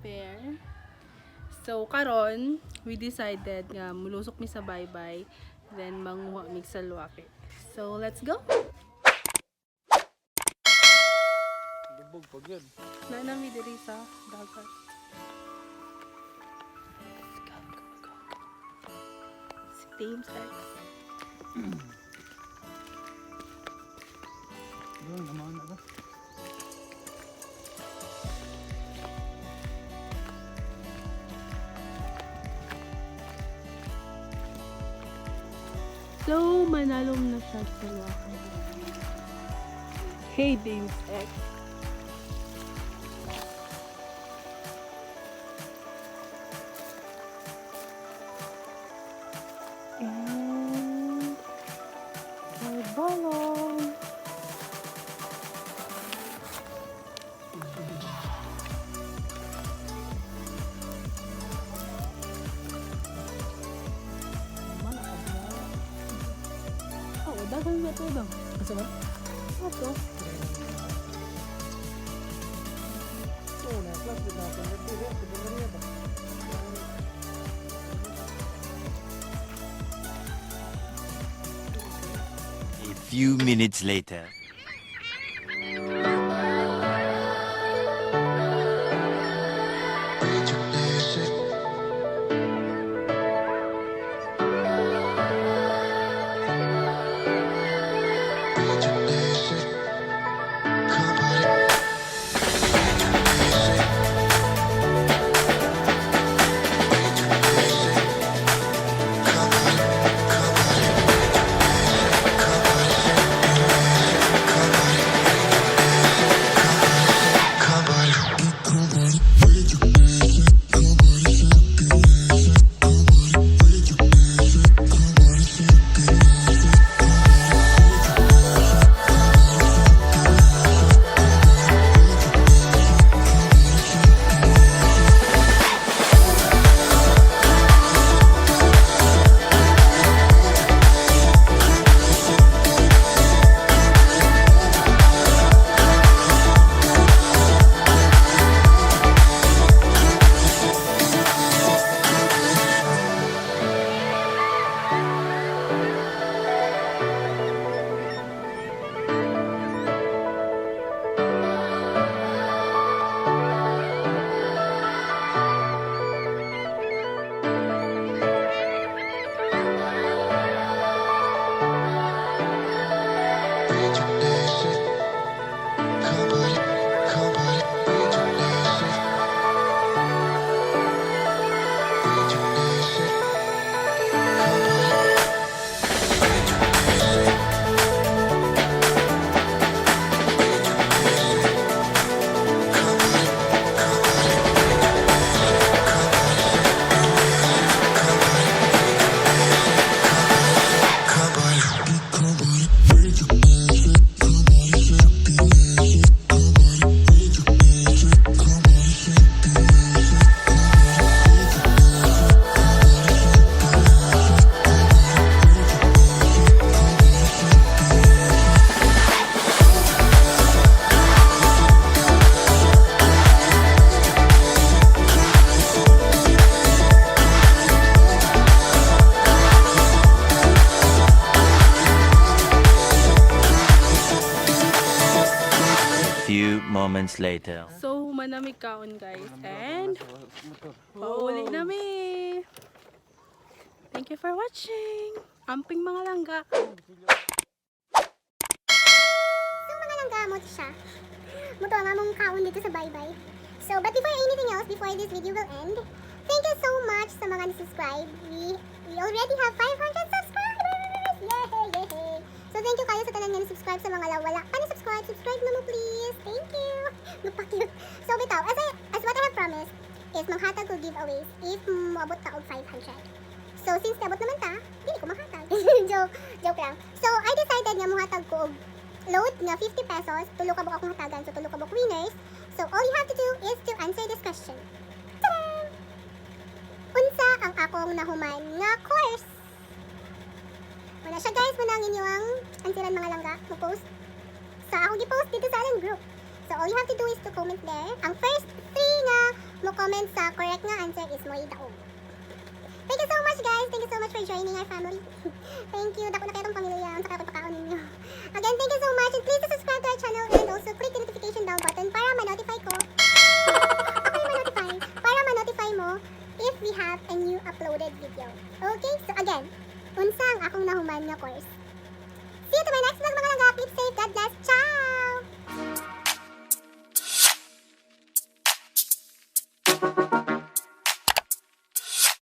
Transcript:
bear. So karon we decided nga mulusok mi sa baybay, then manguha mi sa Salwaki. So let's go. Lubog pag yun. Nanami diri sa dagat. Si Team Sex. Yun, naman na ba? So, manalom na siya sa Salwaki. Hey, James X. And may balong. Dagang na ito daw. Kasi ba? Ito. Oo, na-class din natin. Nagtira ba? A few minutes later. Moments later. So, manamig kaon guys. And, pauli nami. Thank you for watching. Amping mga langga. So, mga langga mo siya. Muto ang among kaon dito sa bye-bye. So, but before anything else, before this video will end, thank you so much sa mga subscribe. We already have 500 subscribers! Yay! So, thank you kayo sa tanan nga subscribe sa mga lawala. Subscribe na mo please. Thank you. Lupa-cute. So, bitaw, as what I have promised, is maghatag ko giveaways if maabot ta og 500. So, since naabot naman ta, hindi ko makatag. joke lang. So, I decided nga muhatag ko og load nga 50 pesos. Tulo ka buka akong hatagan. So, tulo ka buka winners. So, all you have to do is to answer this question. Ta-da! Unsa ang akong nahuman nga course? Wala siya guys, muna ang inyong ansiran mga langga. Mo-post sa akong i-post dito sa alang group. So all you have to do is to comment there. Ang first 3 nga mo comment sa correct nga answer is mo idaog. Thank you so much guys. Thank you so much for joining our family. Thank you. Dako na kayo tong pamilya sa kapagpakaon ninyo. Again, thank you so much. And please subscribe to our channel and also click the notification bell button para ma-notify ko. Ako yung ma-notify. Para ma-notify mo if we have a new uploaded video. Okay? So again, unsang akong nahuman nga course. See you to my next vlog mga langga. Keep safe. God bless. Ciao!